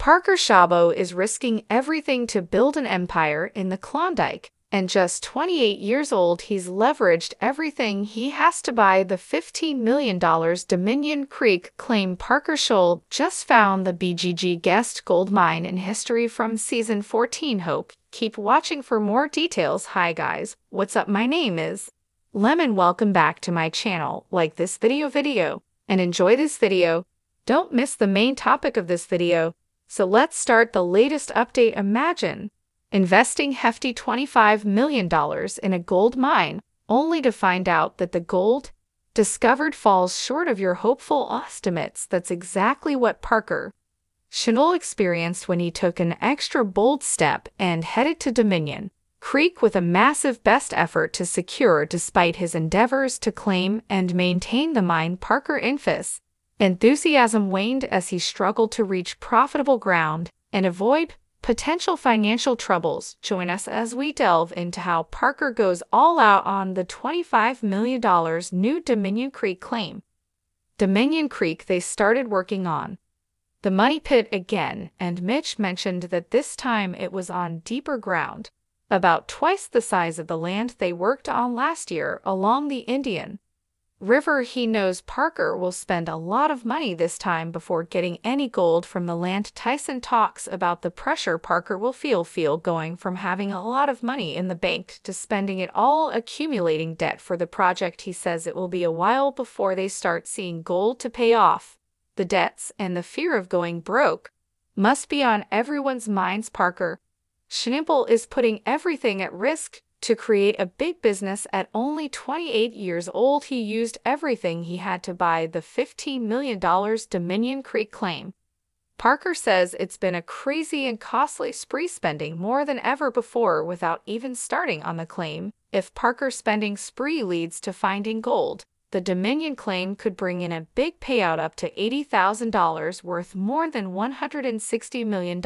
Parker Schnabel is risking everything to build an empire in the Klondike. And just 28 years old, he's leveraged everything he has to buy the $15 million Dominion Creek claim. Parker Schnabel just found the BGG guest gold mine in history from season 14. Hope keep watching for more details. Hi guys, what's up? My name is Lemon. Welcome back to my channel. Like this video and enjoy this video. Don't miss the main topic of this video. So let's start the latest update. Imagine investing hefty $25 million in a gold mine, only to find out that the gold discovered falls short of your hopeful estimates. That's exactly what Parker Schnabel experienced when he took an extra bold step and headed to Dominion Creek with a massive best effort to secure. Despite his endeavors to claim and maintain the mine, Parker Infus enthusiasm waned as he struggled to reach profitable ground and avoid potential financial troubles. Join us as we delve into how Parker goes all out on the $25 million new Dominion Creek claim. Dominion Creek, they started working on the money pit again, and Mitch mentioned that this time it was on deeper ground, about twice the size of the land they worked on last year along the Indian River. He knows Parker will spend a lot of money this time before getting any gold from the land. Tyson talks about the pressure Parker will feel going from having a lot of money in the bank to spending it all accumulating debt for the project. He says it will be a while before they start seeing gold to pay off the debts, and the fear of going broke must be on everyone's minds. Parker Schnabel is putting everything at risk to create a big business. At only 28 years old, he used everything he had to buy the $15 million Dominion Creek claim. Parker says it's been a crazy and costly spree, spending more than ever before without even starting on the claim. If Parker's spending spree leads to finding gold, the Dominion claim could bring in a big payout up to $80,000, worth more than $160 million.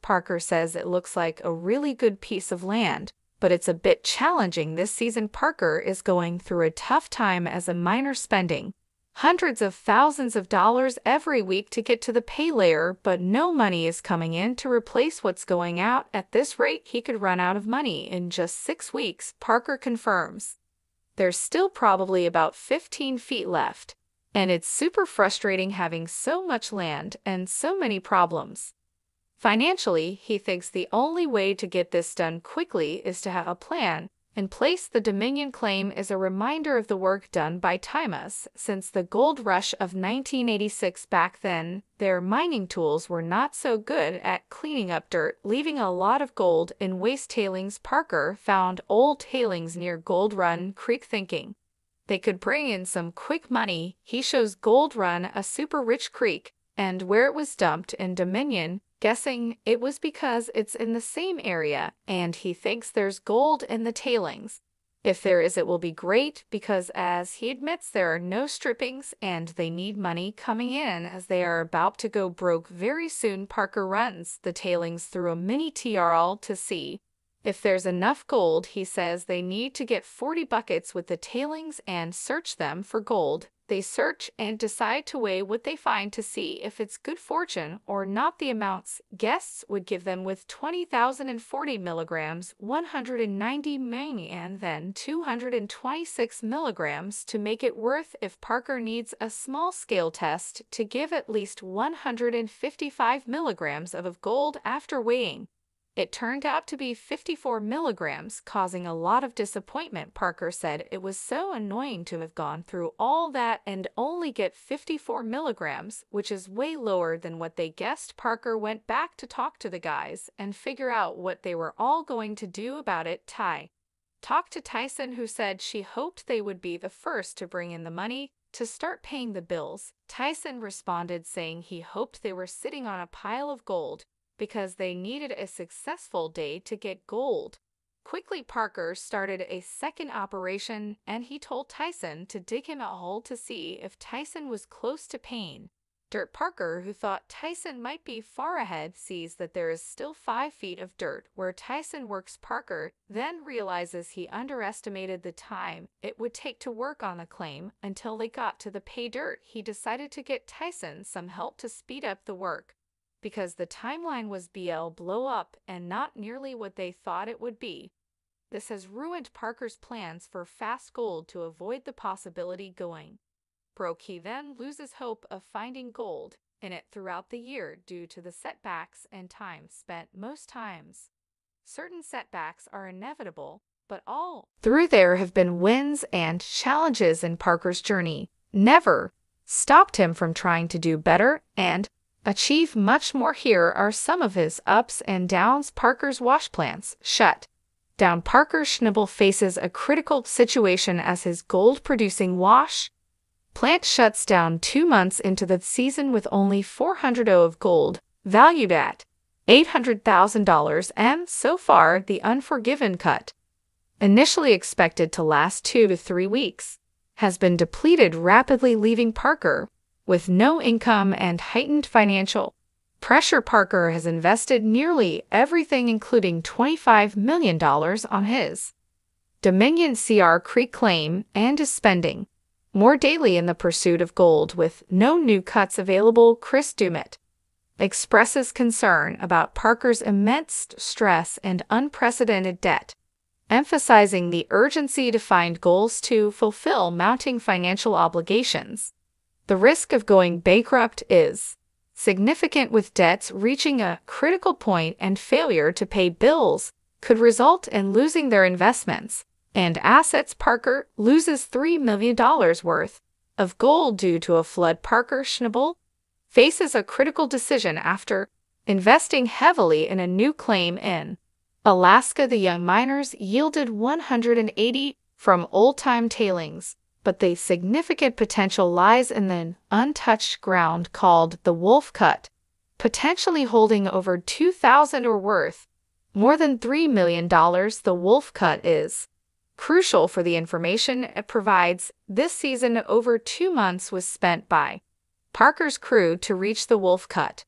Parker says it looks like a really good piece of land, but it's a bit challenging this season. Parker is going through a tough time as a miner, spending hundreds of thousands of dollars every week to get to the pay layer, but no money is coming in to replace what's going out. At this rate, he could run out of money in just 6 weeks. Parker confirms there's still probably about 15 feet left, and it's super frustrating having so much land and so many problems. Financially, he thinks the only way to get this done quickly is to have a plan in place. The Dominion claim is a reminder of the work done by Timas since the gold rush of 1986. Back then, their mining tools were not so good at cleaning up dirt, leaving a lot of gold in waste tailings. Parker found old tailings near Gold Run Creek, thinking they could bring in some quick money. He shows Gold Run a super rich creek and where it was dumped in Dominion, guessing it was because it's in the same area, and he thinks there's gold in the tailings. If there is, it will be great, because as he admits, there are no strippings and they need money coming in as they are about to go broke very soon. Parker runs the tailings through a mini TRL to see if there's enough gold. He says they need to get 40 buckets with the tailings and search them for gold. They search and decide to weigh what they find to see if it's good fortune or not. The amounts guests would give them with 20,040 milligrams, 190 million, and then 226 milligrams to make it worth. If Parker needs a small scale test to give at least 155 milligrams of gold after weighing, it turned out to be 54 milligrams, causing a lot of disappointment. Parker said it was so annoying to have gone through all that and only get 54 milligrams, which is way lower than what they guessed. Parker went back to talk to the guys and figure out what they were all going to do about it. Ty talked to Tyson, who said she hoped they would be the first to bring in the money to start paying the bills. Tyson responded saying he hoped they were sitting on a pile of gold, because they needed a successful day to get gold. Quickly, Parker started a second operation, and he told Tyson to dig him a hole to see if Tyson was close to paying dirt. Parker, who thought Tyson might be far ahead, sees that there is still 5 feet of dirt where Tyson works. Parker then realizes he underestimated the time it would take to work on the claim until they got to the pay dirt. He decided to get Tyson some help to speed up the work. because the timeline was blow up and not nearly what they thought it would be. This has ruined Parker's plans for fast gold to avoid the possibility going broke. He then loses hope of finding gold in it throughout the year due to the setbacks and time spent. Most times, certain setbacks are inevitable, but all through there have been wins and challenges in Parker's journey. Never stopped him from trying to do better and achieve much more. Here are some of his ups and downs. Parker's wash plants shut down. Parker Schnabel faces a critical situation as his gold-producing wash plant shuts down 2 months into the season with only 400 of gold, valued at $800,000, and so far the unforgiven cut, initially expected to last 2 to 3 weeks, has been depleted rapidly, leaving Parker with no income and heightened financial pressure. Parker has invested nearly everything, including $25 million on his Dominion Creek claim, and is spending more daily in the pursuit of gold with no new cuts available. Chris Dumit expresses concern about Parker's immense stress and unprecedented debt, emphasizing the urgency to find goals to fulfill mounting financial obligations. The risk of going bankrupt is significant, with debts reaching a critical point, and failure to pay bills could result in losing their investments and assets. Parker loses $3 million worth of gold due to a flood. Parker Schnabel faces a critical decision after investing heavily in a new claim in Alaska. The young miners yielded 180 from old-time tailings, but the significant potential lies in the untouched ground called the Wolf Cut, potentially holding over 2,000 or worth more than $3 million. The Wolf Cut is crucial for the information it provides. This season, over 2 months was spent by Parker's crew to reach the Wolf Cut,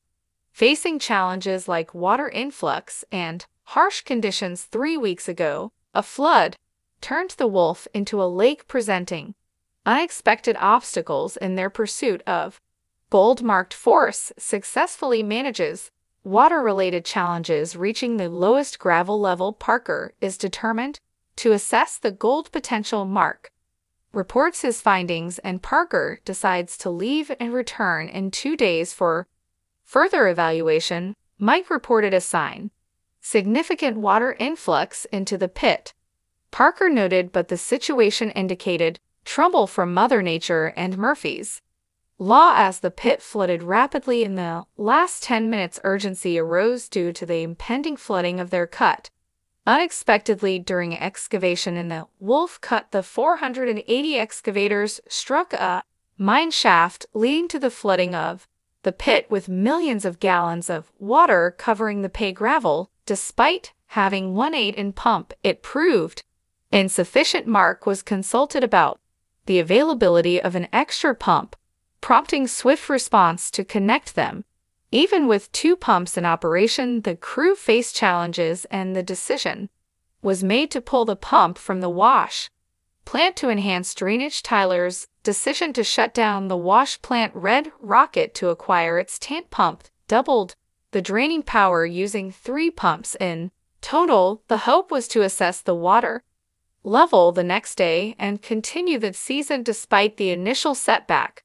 facing challenges like water influx and harsh conditions. 3 weeks ago, a flood turned the Wolf into a lake, presenting unexpected obstacles in their pursuit of gold. Marked Force successfully manages water-related challenges, reaching the lowest gravel level. Parker is determined to assess the gold potential. Mark reports his findings, and Parker decides to leave and return in 2 days for further evaluation. Mike reported a significant water influx into the pit, Parker noted, but the situation indicated trouble from Mother Nature and Murphy's Law as the pit flooded rapidly in the last 10 minutes. Urgency arose due to the impending flooding of their cut. Unexpectedly, during excavation in the Wolf Cut, the 480 excavators struck a mine shaft, leading to the flooding of the pit with millions of gallons of water covering the pay gravel. Despite having 1.8 in pump, it proved insufficient. Mark was consulted about the availability of an extra pump, prompting swift response to connect them. Even with 2 pumps in operation, the crew faced challenges, and the decision was made to pull the pump from the wash plant to enhance drainage. Tyler's decision to shut down the wash plant Red Rocket to acquire its tank pump doubled the draining power, using 3 pumps in total. The hope was to assess the water level the next day and continue the season despite the initial setback.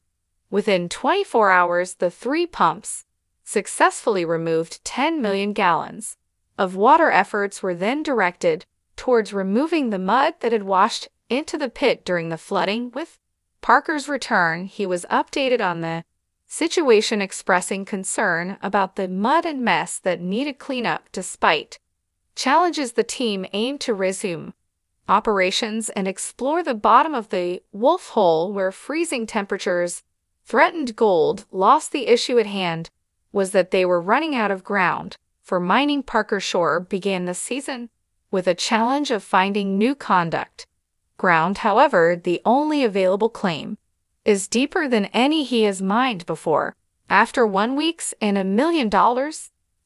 Within 24 hours, the 3 pumps successfully removed 10 million gallons of water. Efforts were then directed towards removing the mud that had washed into the pit during the flooding. With Parker's return, he was updated on the situation, expressing concern about the mud and mess that needed cleanup. Despite challenges, the team aimed to resume operations and explore the bottom of the Wolf Hole, where freezing temperatures threatened gold loss. The issue at hand was that they were running out of ground for mining. Parker Shore began the season with a challenge of finding new conduct ground. However, the only available claim is deeper than any he has mined before. After 1 week and $1 million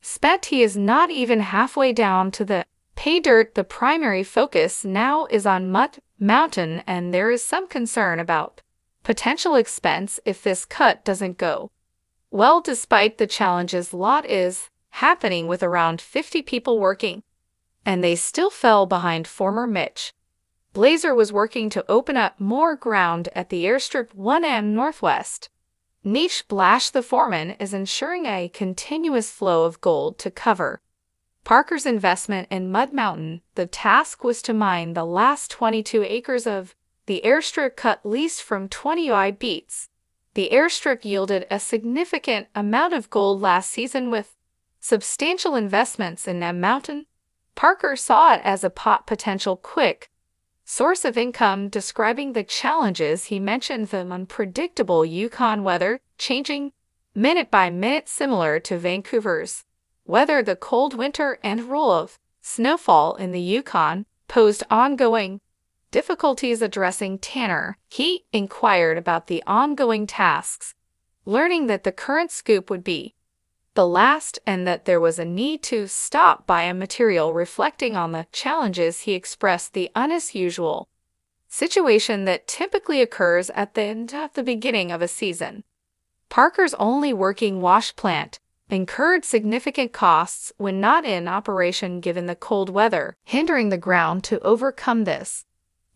spent, he is not even halfway down to the pay dirt. The primary focus now is on Mud Mountain, and there is some concern about potential expense if this cut doesn't go Well, despite the challenges, lot is happening with around 50 people working, and they still fell behind former Mitch. Blazer was working to open up more ground at the airstrip 1M Northwest. Niche Blash, the foreman, is ensuring a continuous flow of gold to cover Parker's investment in Mud Mountain. The task was to mine the last 22 acres of the airstrip cut leased from 20 beats. The airstrip yielded a significant amount of gold last season with substantial investments in M Mountain. Parker saw it as a potential quick source of income, describing the challenges. He mentioned the unpredictable Yukon weather, changing minute by minute similar to Vancouver's weather. The cold winter and rule of snowfall in the Yukon posed ongoing difficulties. Addressing Tanner, he inquired about the ongoing tasks, learning that the current scoop would be the last and that there was a need to stop biomaterial. Reflecting on the challenges, he expressed the unusual situation that typically occurs at the beginning of a season. Parker's only working wash plant incurred significant costs when not in operation given the cold weather, hindering the ground. To overcome this,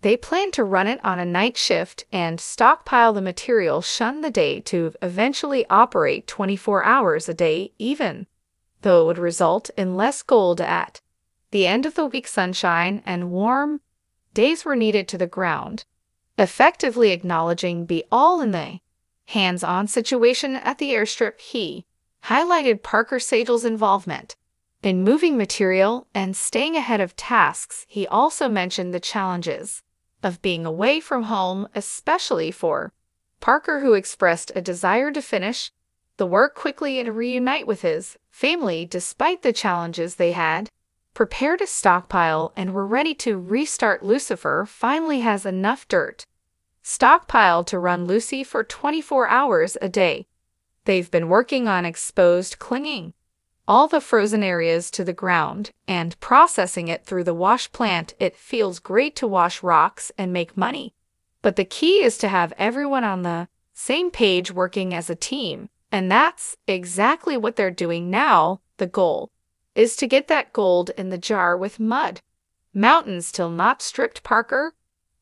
they plan to run it on a night shift and stockpile the material, shun the day to eventually operate 24 hours a day, even though it would result in less gold at the end of the week. Sunshine and warm days were needed to the ground, effectively acknowledging be all in the hands-on situation at the airstrip. He highlighted Parker Sagel's involvement in moving material and staying ahead of tasks. He also mentioned the challenges of being away from home, especially for Parker, who expressed a desire to finish the work quickly and reunite with his family. Despite the challenges, they had prepared a stockpile and were ready to restart. Lucifer finally has enough dirt stockpiled to run Lucy for 24 hours a day. They've been working on exposed, clinging all the frozen areas to the ground and processing it through the wash plant. It feels great to wash rocks and make money, but the key is to have everyone on the same page working as a team, and that's exactly what they're doing now. The goal is to get that gold in the jar with Mud Mountain still not stripped. Parker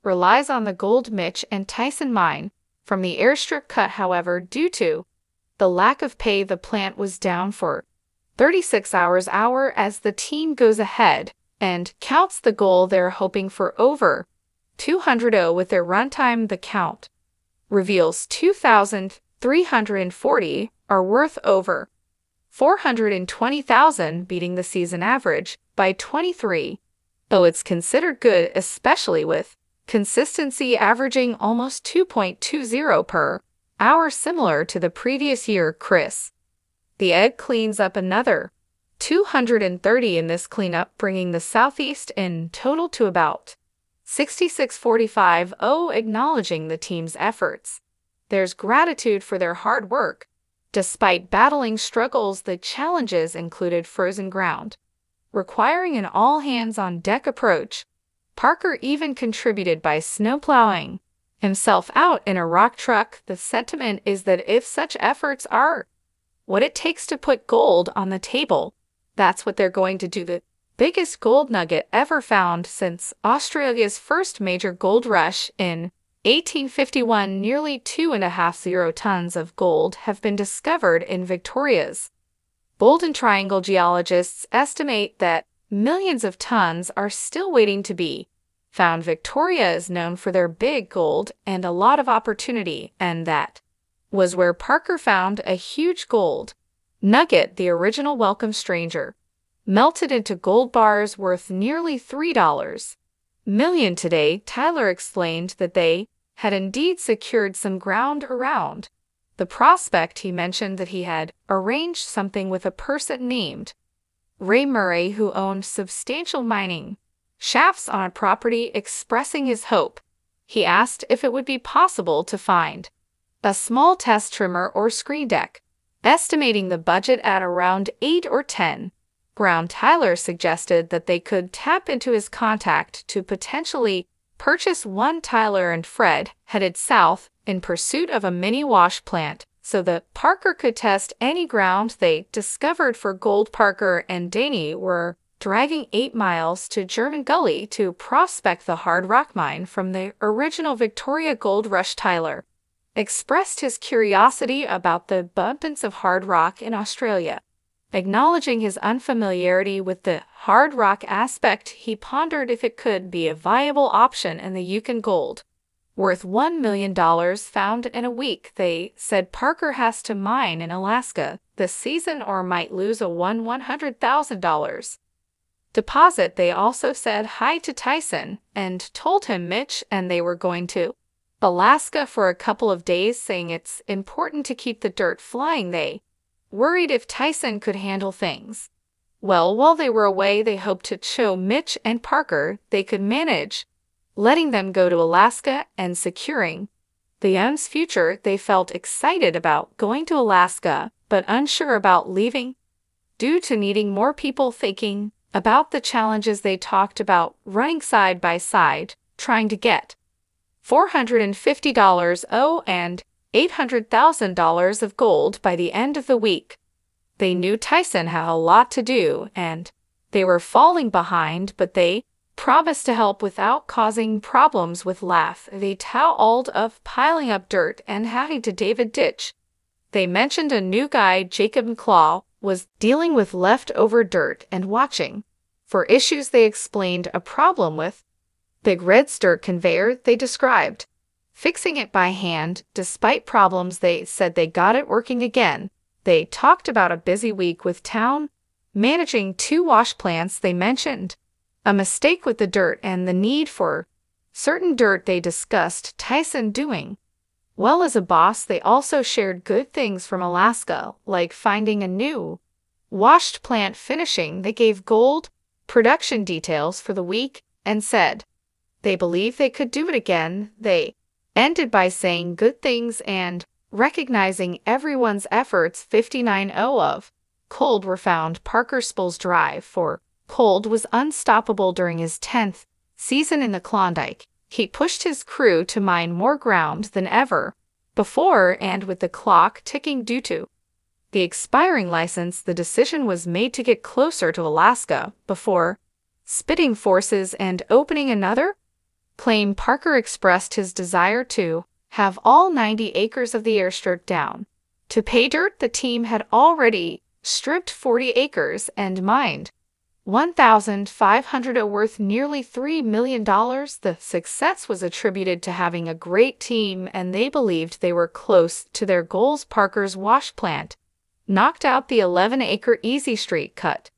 relies on the gold Mitch and Tyson mine from the airstrip cut. However, due to the lack of pay, the plant was down for 36 hours as the team goes ahead and counts the gold. They're hoping for over 200 with their runtime. The count reveals 2,340 are worth over 420,000, beating the season average by 23. Though it's considered good, especially with consistency averaging almost 2.20 per hour, similar to the previous year. Chris the Egg cleans up another 230 in this cleanup, bringing the Southeast in total to about 66.45. Acknowledging the team's efforts, there's gratitude for their hard work. Despite battling struggles, the challenges included frozen ground, requiring an all-hands-on-deck approach. Parker even contributed by snowplowing himself out in a rock truck. The sentiment is that if such efforts are what it takes to put gold on the table, that's what they're going to do. The biggest gold nugget ever found since Australia's first major gold rush in 1851, nearly 2.50 tons of gold have been discovered in Victoria's Golden Triangle. Geologists estimate that millions of tons are still waiting to be found. Victoria is known for their big gold and a lot of opportunity, and that was where Parker found a huge gold nugget. The original welcome stranger melted into gold bars worth nearly $3 million today. Tyler explained that they had indeed secured some ground around the prospect. He mentioned that he had arranged something with a person named Ray Murray, who owned substantial mining shafts on a property. Expressing his hope, he asked if it would be possible to find a small test trimmer or screen deck, estimating the budget at around 8 or 10 grand. Tyler suggested that they could tap into his contact to potentially purchase one. Tyler and Fred headed south in pursuit of a mini wash plant so that Parker could test any ground they discovered for gold. Parker and Danny were dragging 8 miles to German Gully to prospect the hard rock mine from the original Victoria Gold Rush. Tyler expressed his curiosity about the abundance of hard rock in Australia. Acknowledging his unfamiliarity with the hard rock aspect, he pondered if it could be a viable option in the Yukon Gold, worth $1 million found in a week. They said Parker has to mine in Alaska this season or might lose a $100,000 deposit. They also said hi to Tyson and told him Mitch and they were going to Alaska for a couple of days, saying it's important to keep the dirt flying. They worried if Tyson could handle things well while they were away. They hoped to show Mitch and Parker they could manage letting them go to Alaska and securing the young's future. They felt excited about going to Alaska, but unsure about leaving due to needing more people. Thinking about the challenges, they talked about running side by side, trying to get $450 and $800,000 of gold by the end of the week. They knew Tyson had a lot to do and they were falling behind, but they promised to help without causing problems with Laugh. They told of piling up dirt and having to David ditch. They mentioned a new guy, Jacob McClaw, was dealing with leftover dirt and watching for issues. They explained a problem with Big Red's dirt conveyor. They described fixing it by hand despite problems. They said they got it working again. They talked about a busy week with town managing 2 wash plants. They mentioned a mistake with the dirt and the need for certain dirt. They discussed Tyson doing well as a boss. They also shared good things from Alaska, like finding a new washed plant finishing. They gave gold production details for the week and said they believe they could do it again. They ended by saying good things and recognizing everyone's efforts. 59 of cold were found. Parker Spool's drive for cold was unstoppable during his 10th season in the Klondike. He pushed his crew to mine more ground than ever before, and with the clock ticking due to the expiring license, the decision was made to get closer to Alaska before splitting forces and opening another claim. Parker expressed his desire to have all 90 acres of the air stripped down to pay dirt. The team had already stripped 40 acres and mined 1,500, worth nearly $3 million. The success was attributed to having a great team, and they believed they were close to their goals. Parker's wash plant knocked out the 11-acre Easy Street cut.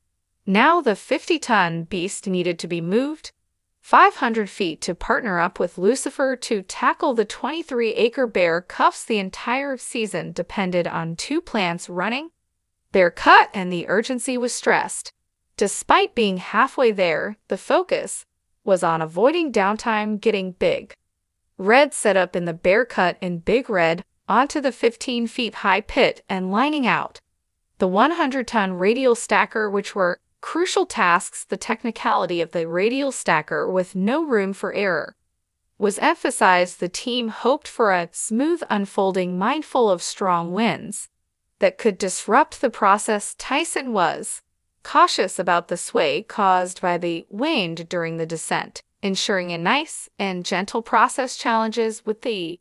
Now the 50-ton beast needed to be moved 500 feet to partner up with Lucifer to tackle the 23-acre Bear Cuffs. The entire season depended on 2 plants running their cut, and the urgency was stressed. Despite being halfway there, the focus was on avoiding downtime. Getting Big Red set up in the Bear Cut in Big Red onto the 15-feet-high pit and lining out the 100-ton radial stacker, which were crucial tasks. The technicality of the radial stacker with no room for error was emphasized. The team hoped for a smooth unfolding, mindful of strong winds that could disrupt the process. Tyson was cautious about the sway caused by the wind during the descent, ensuring a nice and gentle process. Challenges with the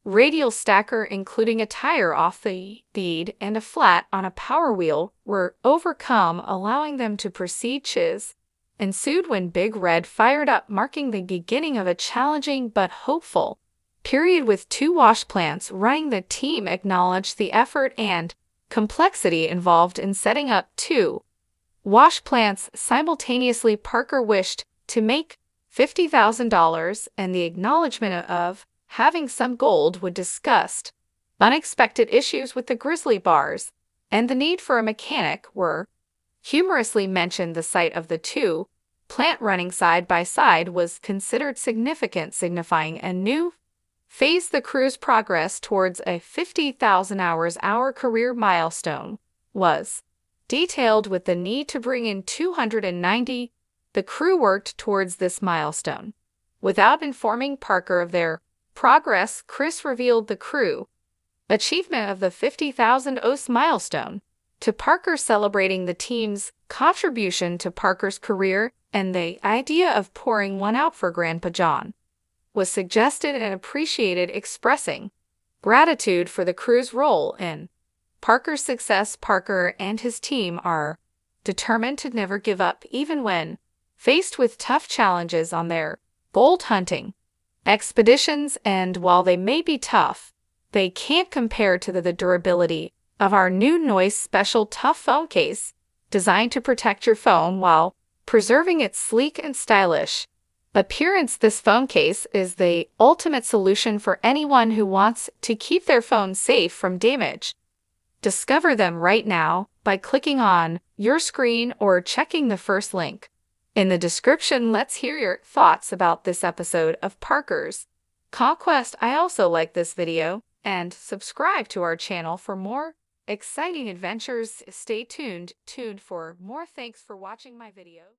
radial stacker, including a tire off the bead and a flat on a power wheel, were overcome, allowing them to proceed. Chiz ensued when Big Red fired up, marking the beginning of a challenging but hopeful period. With 2 wash plants running, the team acknowledged the effort and complexity involved in setting up 2 wash plants simultaneously. Parker wished to make $50,000, and the acknowledgement of having some gold would discuss unexpected issues with the grizzly bars and the need for a mechanic were humorously mentioned. The sight of the 2 plant running side by side was considered significant, signifying a new phase the crew's progress towards a 50,000 hour career milestone was detailed with the need to bring in 290. The crew worked towards this milestone without informing Parker of their progress. Chris revealed the crew achievement of the 50,000 OS milestone, to Parker celebrating the team's contribution to Parker's career, and the idea of pouring one out for Grandpa John was suggested and appreciated, expressing gratitude for the crew's role in Parker's success. Parker and his team are determined to never give up even when faced with tough challenges on their bold hunting expeditions, and while they may be tough, they can't compare to the durability of our new Noise Special Tough phone case, designed to protect your phone while preserving its sleek and stylish appearance. This phone case is the ultimate solution for anyone who wants to keep their phone safe from damage. Discover them right now by clicking on your screen or checking the first link in the description. Let's hear your thoughts about this episode of Parker's Conquest. I also like this video, and subscribe to our channel for more exciting adventures. Stay tuned for more. Thanks for watching my video.